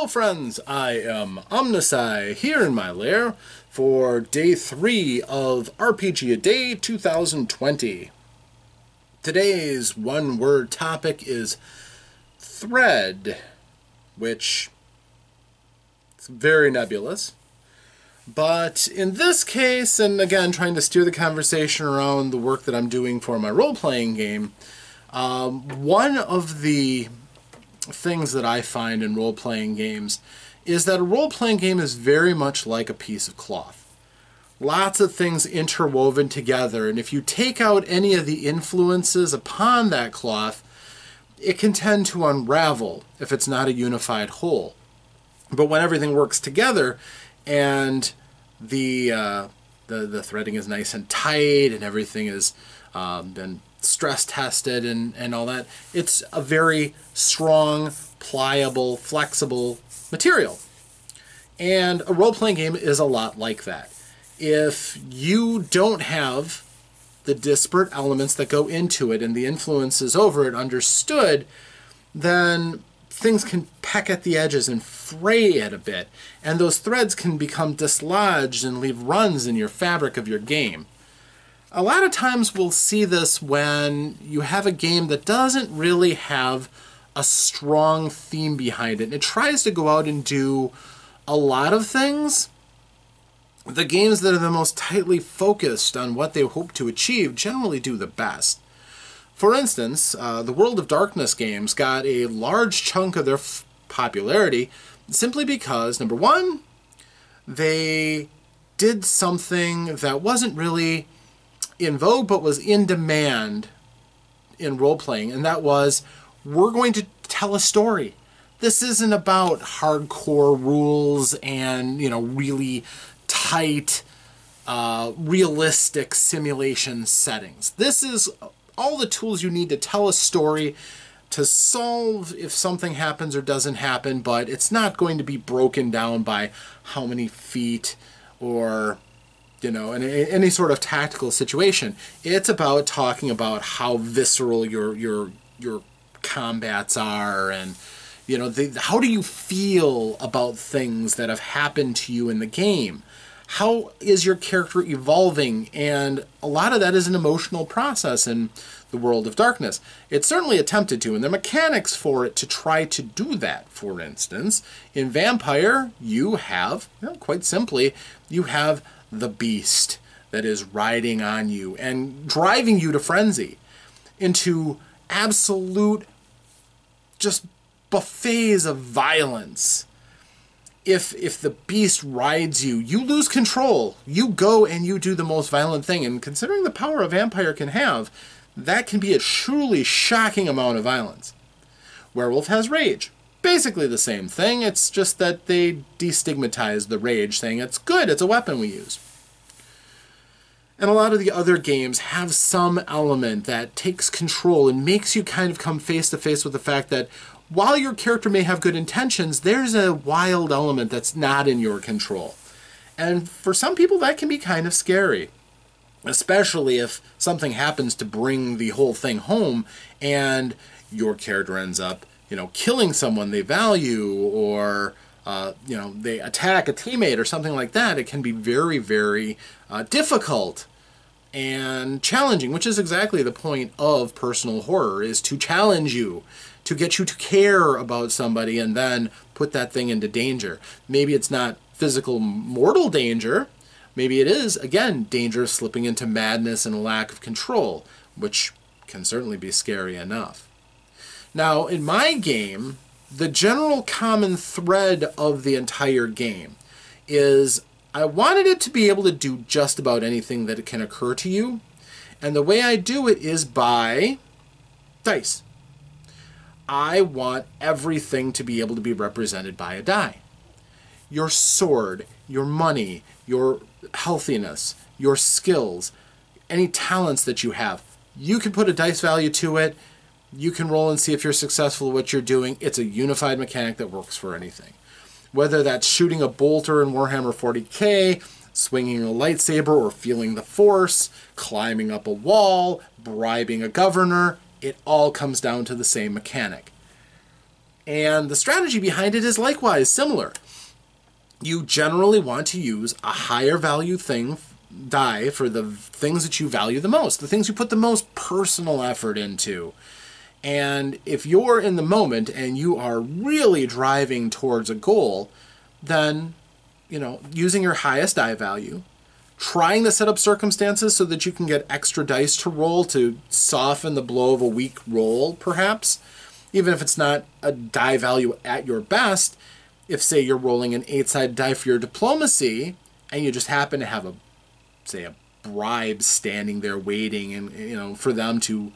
Hello friends, I am OmnusI here in my lair for day 3 of RPGaDay 2020. Today's one-word topic is thread, which is very nebulous. But in this case, and again trying to steer the conversation around the work that I'm doing for my role-playing game, one of the things that I find in role-playing games is that a role-playing game is very much like a piece of cloth. Lots of things interwoven together, and if you take out any of the influences upon that cloth, it can tend to unravel if it's not a unified whole. But when everything works together and the threading is nice and tight and everything has been stress tested and all that, it's a very strong, pliable, flexible material. And a role-playing game is a lot like that. If you don't have the disparate elements that go into it and the influences over it understood, then things can peck at the edges and fray it a bit, and those threads can become dislodged and leave runs in your fabric of your game. A lot of times we'll see this when you have a game that doesn't really have a strong theme behind it, and it tries to go out and do a lot of things. The games that are the most tightly focused on what they hope to achieve generally do the best. For instance, the World of Darkness games got a large chunk of their popularity simply because, number one, they did something that wasn't really in vogue but was in demand in role-playing, and that was, we're going to tell a story. This isn't about hardcore rules and, really tight, realistic simulation settings. This is all the tools you need to tell a story, to solve if something happens or doesn't happen, but it's not going to be broken down by how many feet or in any sort of tactical situation. It's about talking about how visceral your combats are, and how do you feel about things that have happened to you in the game. How is your character evolving? And a lot of that is an emotional process in the World of Darkness. It's certainly attempted to, and there are mechanics for it to try to do that. For instance, in Vampire, you have, quite simply, you have the beast that is riding on you and driving you to frenzy, into absolute just buffets of violence. If the beast rides you, you lose control. You go and you do the most violent thing, and considering the power a vampire can have, that can be a truly shocking amount of violence. Werewolf has rage. Basically the same thing, it's just that they destigmatize the rage, saying it's good, it's a weapon we use. And a lot of the other games have some element that takes control and makes you kind of come face to face with the fact that while your character may have good intentions, there's a wild element that's not in your control. And for some people that can be kind of scary, especially if something happens to bring the whole thing home and your character ends up killing someone they value, or they attack a teammate or something like that. It can be very, very difficult and challenging, which is exactly the point of personal horror, is to challenge you, to get you to care about somebody and then put that thing into danger. Maybe it's not physical mortal danger. Maybe it is, again, danger of slipping into madness and a lack of control, which can certainly be scary enough. Now, in my game, the general common thread of the entire game is I wanted it to be able to do just about anything that can occur to you, and the way I do it is by dice. I want everything to be able to be represented by a die. Your sword, your money, your healthiness, your skills, any talents that you have, you can put a dice value to it. You can roll and see if you're successful at what you're doing. It's a unified mechanic that works for anything. Whether that's shooting a bolter in Warhammer 40k, swinging a lightsaber or feeling the force, climbing up a wall, bribing a governor, it all comes down to the same mechanic. And the strategy behind it is likewise similar. You generally want to use a higher value die for the things that you value the most, the things you put the most personal effort into. And if you're in the moment and you are really driving towards a goal, then, using your highest die value, trying to set up circumstances so that you can get extra dice to roll to soften the blow of a weak roll, perhaps, even if it's not a die value at your best. If, say, you're rolling an 8-sided die for your diplomacy and you just happen to have a bribe standing there waiting and, for them to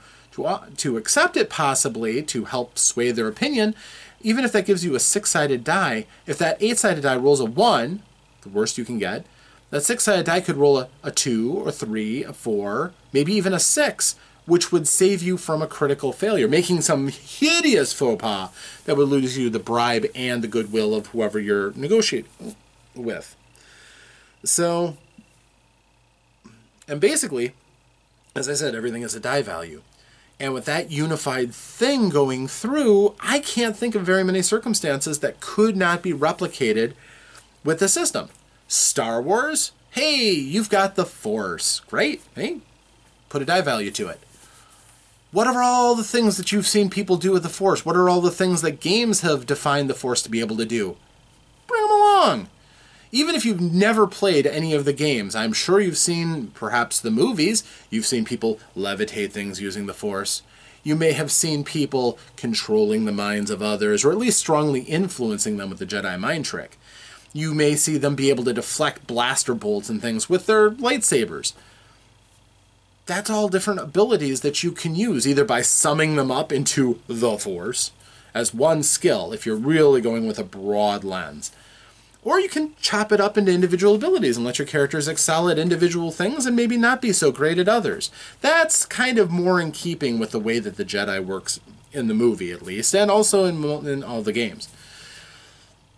accept it, possibly to help sway their opinion, even if that gives you a 6-sided die, if that 8-sided die rolls a 1, the worst you can get, that 6-sided die could roll a 2 or 3, a 4, maybe even a 6, which would save you from a critical failure, making some hideous faux pas that would lose you the bribe and the goodwill of whoever you're negotiating with. So, and basically, as I said, everything is a die value. And with that unified thing going through, I can't think of very many circumstances that could not be replicated with the system. Star Wars, hey, you've got the Force. Great, hey, put a die value to it. What are all the things that you've seen people do with the Force? What are all the things that games have defined the Force to be able to do? Bring them along. Even if you've never played any of the games, I'm sure you've seen, perhaps the movies, you've seen people levitate things using the Force. You may have seen people controlling the minds of others, or at least strongly influencing them with the Jedi mind trick. You may see them be able to deflect blaster bolts and things with their lightsabers. That's all different abilities that you can use, either by summing them up into the Force as one skill, if you're really going with a broad lens. Or you can chop it up into individual abilities and let your characters excel at individual things and maybe not be so great at others. That's kind of more in keeping with the way that the Jedi works in the movie, at least, and also in all the games.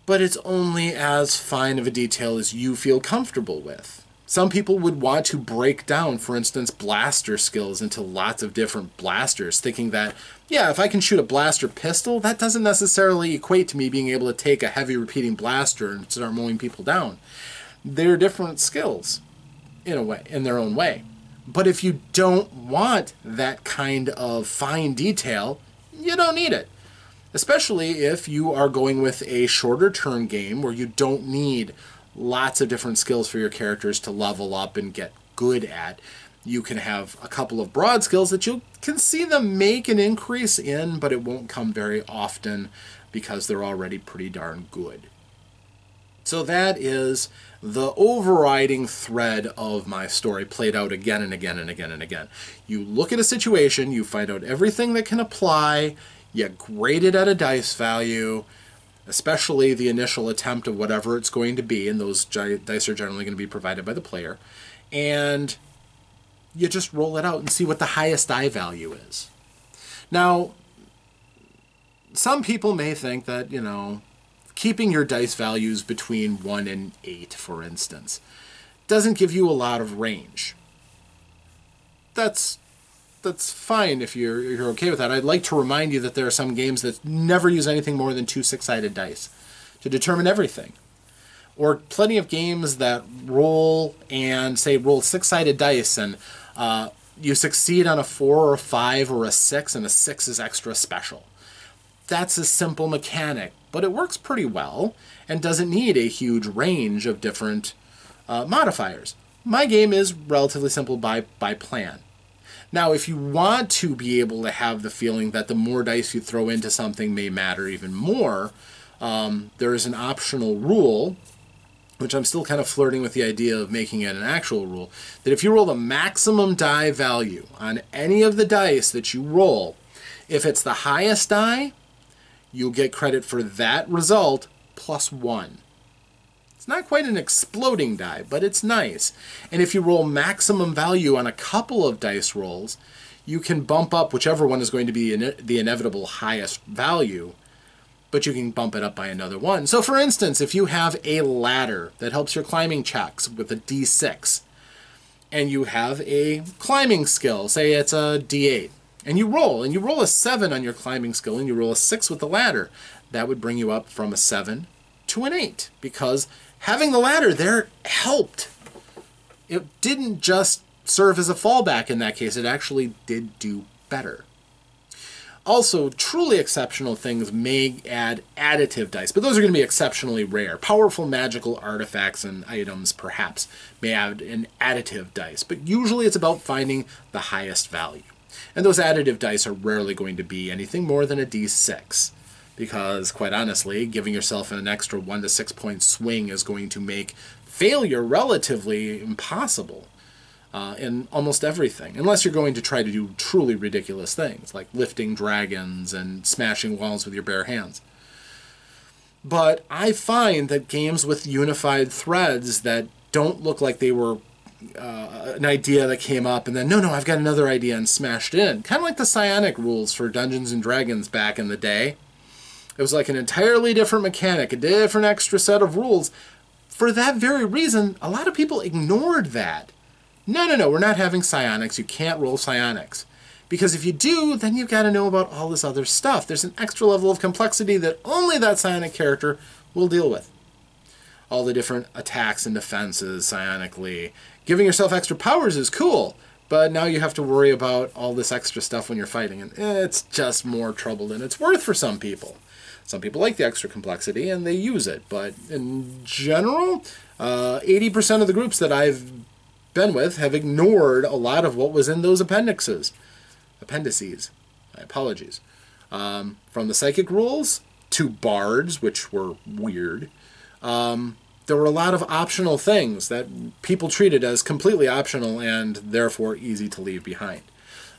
But it's only as fine of a detail as you feel comfortable with. Some people would want to break down, for instance, blaster skills into lots of different blasters, thinking that, yeah, if I can shoot a blaster pistol, that doesn't necessarily equate to me being able to take a heavy repeating blaster and start mowing people down. They're different skills, in a way, in their own way. But if you don't want that kind of fine detail, you don't need it. Especially if you are going with a shorter term game where you don't need lots of different skills for your characters to level up and get good at. You can have a couple of broad skills that you can see them make an increase in, but it won't come very often because they're already pretty darn good. So that is the overriding thread of my story, played out again and again and again and again. You look at a situation, you find out everything that can apply, you grade it at a dice value, especially the initial attempt of whatever it's going to be, and those dice are generally going to be provided by the player, and you just roll it out and see what the highest die value is. Now, some people may think that, keeping your dice values between 1 and 8, for instance, doesn't give you a lot of range. That's fine if you're okay with that. I'd like to remind you that there are some games that never use anything more than 2 6-sided dice to determine everything. Or plenty of games that roll 6-sided dice and you succeed on a 4 or a 5 or a 6 and a 6 is extra special. That's a simple mechanic, but it works pretty well and doesn't need a huge range of different modifiers. My game is relatively simple by plan. Now, if you want to be able to have the feeling that the more dice you throw into something may matter even more, there is an optional rule, which I'm still kind of flirting with the idea of making it an actual rule, that if you roll the maximum die value on any of the dice that you roll, if it's the highest die, you'll get credit for that result plus 1. It's not quite an exploding die, but it's nice. And if you roll maximum value on a couple of dice rolls, you can bump up whichever one is going to be the inevitable highest value, but you can bump it up by another one. So for instance, if you have a ladder that helps your climbing checks with a D6, and you have a climbing skill, say it's a D8, and you roll a 7 on your climbing skill, and you roll a 6 with the ladder, that would bring you up from a 7 to an 8, because having the ladder there helped. It didn't just serve as a fallback in that case, it actually did do better. Also, truly exceptional things may add additive dice, but those are going to be exceptionally rare. Powerful magical artifacts and items, perhaps, may add an additive dice, but usually it's about finding the highest value. And those additive dice are rarely going to be anything more than a d6, because, quite honestly, giving yourself an extra 1 to 6 point swing is going to make failure relatively impossible. In almost everything, unless you're going to try to do truly ridiculous things, like lifting dragons and smashing walls with your bare hands. But I find that games with unified threads that don't look like they were an idea that came up and then, no, I've got another idea and smashed in, kind of like the psionic rules for Dungeons and Dragons back in the day. It was like an entirely different mechanic, a different extra set of rules. For that very reason, a lot of people ignored that. No, we're not having psionics. You can't roll psionics. Because if you do, then you've got to know about all this other stuff. There's an extra level of complexity that only that psionic character will deal with. All the different attacks and defenses psionically. Giving yourself extra powers is cool, but now you have to worry about all this extra stuff when you're fighting, and it's just more trouble than it's worth for some people. Some people like the extra complexity, and they use it, but in general, 80% of the groups that I've been with have ignored a lot of what was in those appendices. My apologies. From the psychic rules to bards, which were weird, there were a lot of optional things that people treated as completely optional and therefore easy to leave behind.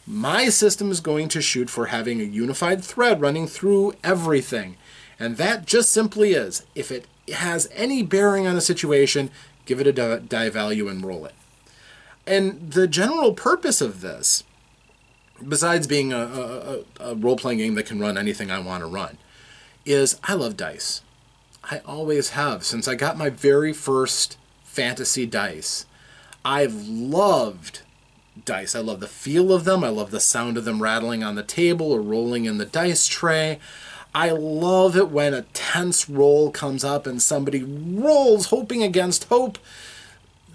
My system is going to shoot for having a unified thread running through everything, and that just simply is, if it has any bearing on a situation, give it a die value and roll it. And the general purpose of this, besides being a role-playing game that can run anything I want to run, is I love dice. I always have. Since I got my very first fantasy dice, I've loved dice. I love the feel of them. I love the sound of them rattling on the table or rolling in the dice tray. I love it when a tense roll comes up and somebody rolls hoping against hope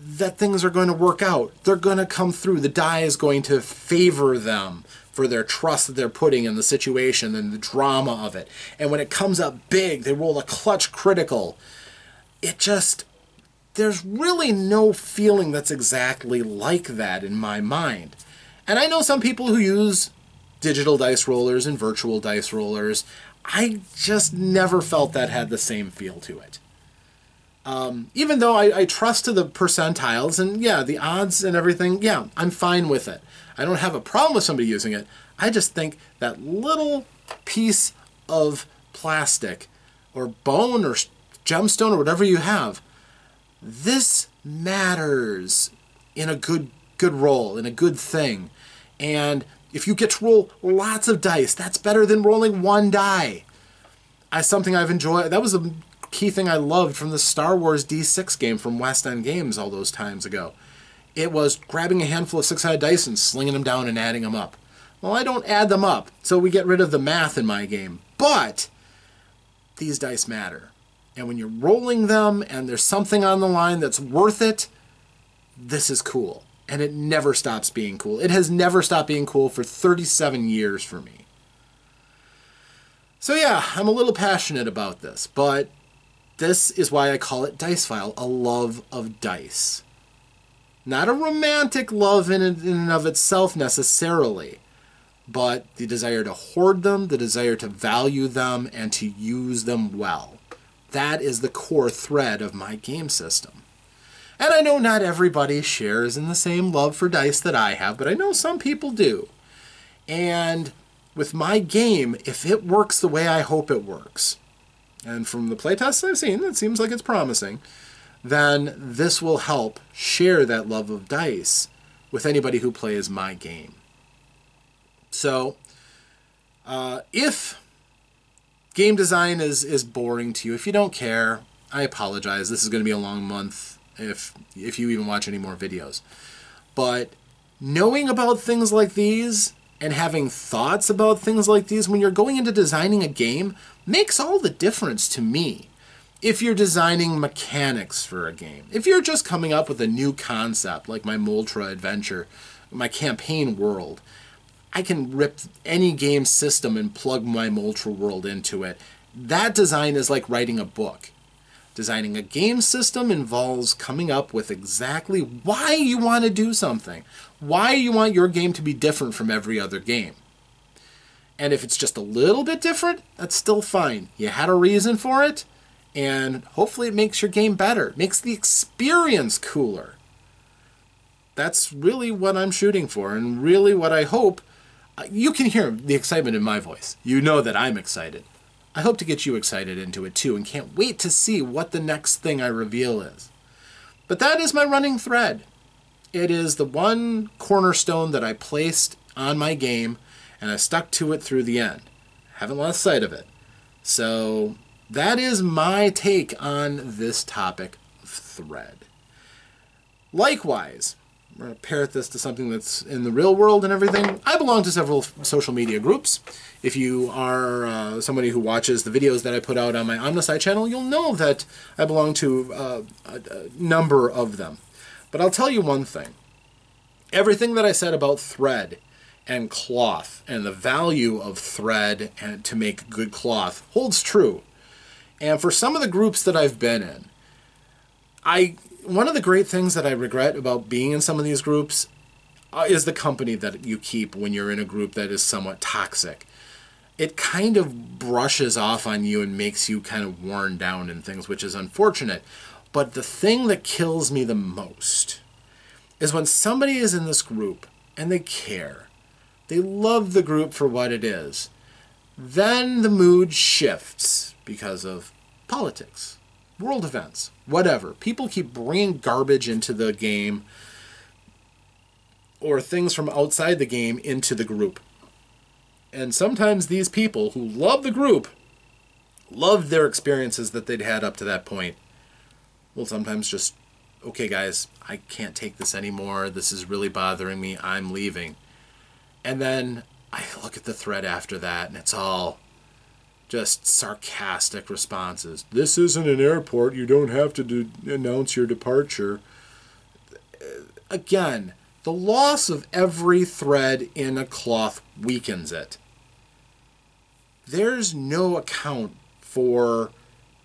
that things are going to work out. They're going to come through. The die is going to favor them for their trust that they're putting in the situation and the drama of it. And when it comes up big, they roll a clutch critical. There's really no feeling that's exactly like that in my mind. And I know some people who use digital dice rollers and virtual dice rollers. I just never felt that had the same feel to it. Even though I trust to the percentiles and yeah, the odds and everything, yeah, I'm fine with it. I don't have a problem with somebody using it. I just think that little piece of plastic or bone or gemstone or whatever you have, this matters in a good roll, in a good thing. And if you get to roll lots of dice, that's better than rolling one die. Something I've enjoyed. That was a key thing I loved from the Star Wars D6 game from West End Games all those times ago. It was grabbing a handful of six-sided dice and slinging them down and adding them up. Well, I don't add them up, so we get rid of the math in my game. But these dice matter. And when you're rolling them and there's something on the line that's worth it, this is cool. And it never stops being cool. It has never stopped being cool for 37 years for me. So yeah, I'm a little passionate about this, but this is why I call it Dice File, a love of dice. Not a romantic love in and of itself necessarily, but the desire to hoard them, the desire to value them, and to use them well. That is the core thread of my game system. And I know not everybody shares in the same love for dice that I have, but I know some people do. And with my game, if it works the way I hope it works, and from the playtests I've seen, it seems like it's promising, then this will help share that love of dice with anybody who plays my game. So, if game design is boring to you, if you don't care, I apologize. This is going to be a long month if you even watch any more videos. But knowing about things like these and having thoughts about things like these when you're going into designing a game makes all the difference to me. If you're designing mechanics for a game, if you're just coming up with a new concept like my Moltra adventure, my campaign world, I can rip any game system and plug my Moltra world into it. That design is like writing a book. Designing a game system involves coming up with exactly why you want to do something, why you want your game to be different from every other game. And if it's just a little bit different, that's still fine. You had a reason for it, and hopefully it makes your game better, makes the experience cooler. That's really what I'm shooting for, and really what I hope. You can hear the excitement in my voice. You know that I'm excited. I hope to get you excited into it too, and can't wait to see what the next thing I reveal is. But that is my running thread. It is the one cornerstone that I placed on my game, and I stuck to it through the end. Haven't lost sight of it. So that is my take on this topic of thread. Likewise, I'm going to parrot this to something that's in the real world and everything. I belong to several social media groups. If you are somebody who watches the videos that I put out on my OmnusI channel, you'll know that I belong to a number of them. But I'll tell you one thing. Everything that I said about thread and cloth and the value of thread and to make good cloth holds true. And for some of the groups that I've been in, one of the great things that I regret about being in some of these groups is the company that you keep when you're in a group that is somewhat toxic. It kind of brushes off on you and makes you kind of worn down in things, which is unfortunate. But the thing that kills me the most is when somebody is in this group and they care. They love the group for what it is. Then the mood shifts because of politics, world events, whatever. People keep bringing garbage into the game or things from outside the game into the group. And sometimes these people who love the group, love their experiences that they'd had up to that point, will sometimes just, okay guys, I can't take this anymore. This is really bothering me. I'm leaving. And then I look at the thread after that and it's all just sarcastic responses. This isn't an airport. You don't have to announce your departure. Again, the loss of every thread in a cloth weakens it. There's no account for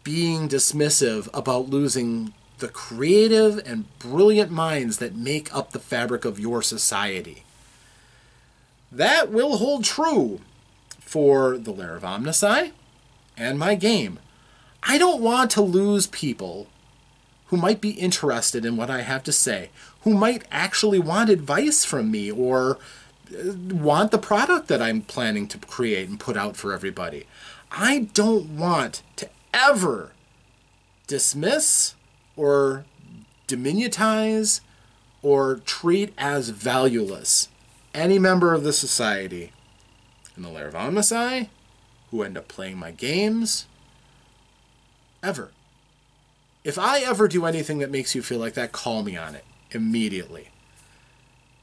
being dismissive about losing the creative and brilliant minds that make up the fabric of your society. That will hold true for the Lair of OmnusI and my game. I don't want to lose people who might be interested in what I have to say, who might actually want advice from me or want the product that I'm planning to create and put out for everybody. I don't want to ever dismiss or diminutize or treat as valueless any member of the society in the Lair of OmnusI who end up playing my games ever. If I ever do anything that makes you feel like that, call me on it immediately.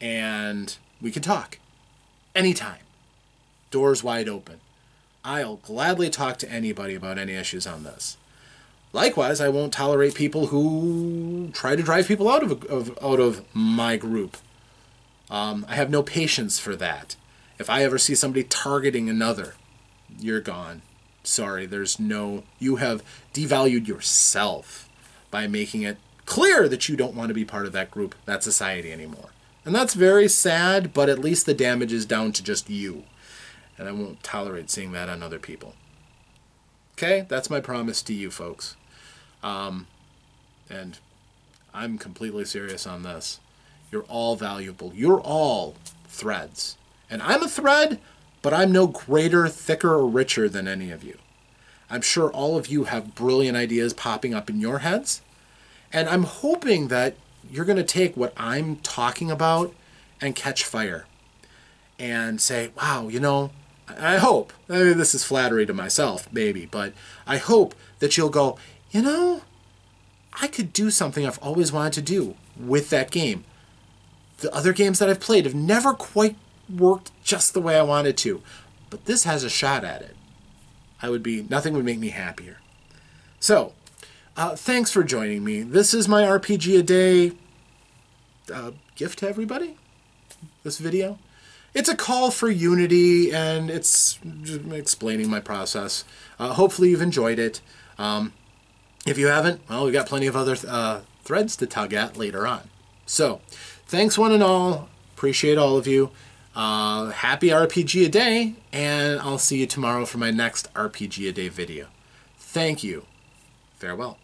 And we can talk anytime. Doors wide open. I'll gladly talk to anybody about any issues on this. Likewise, I won't tolerate people who try to drive people out of my group. I have no patience for that. If I ever see somebody targeting another, you're gone. Sorry, you have devalued yourself by making it clear that you don't want to be part of that group, that society anymore. And that's very sad, but at least the damage is down to just you. And I won't tolerate seeing that on other people. Okay, that's my promise to you folks. And I'm completely serious on this. You're all valuable. You're all threads. And I'm a thread, but I'm no greater, thicker, or richer than any of you. I'm sure all of you have brilliant ideas popping up in your heads. And I'm hoping that you're going to take what I'm talking about and catch fire. And say, wow, I hope, this is flattery to myself, maybe, but I hope that you'll go, I could do something I've always wanted to do with that game. The other games that I've played have never quite worked just the way I wanted to. But this has a shot at it. Nothing would make me happier. So, thanks for joining me. This is my RPG a Day gift to everybody, this video. It's a call for unity, and it's just explaining my process. Hopefully you've enjoyed it. If you haven't, well, we've got plenty of other threads to tug at later on. So, thanks one and all. Appreciate all of you. Happy RPG a Day, and I'll see you tomorrow for my next RPG a Day video. Thank you. Farewell.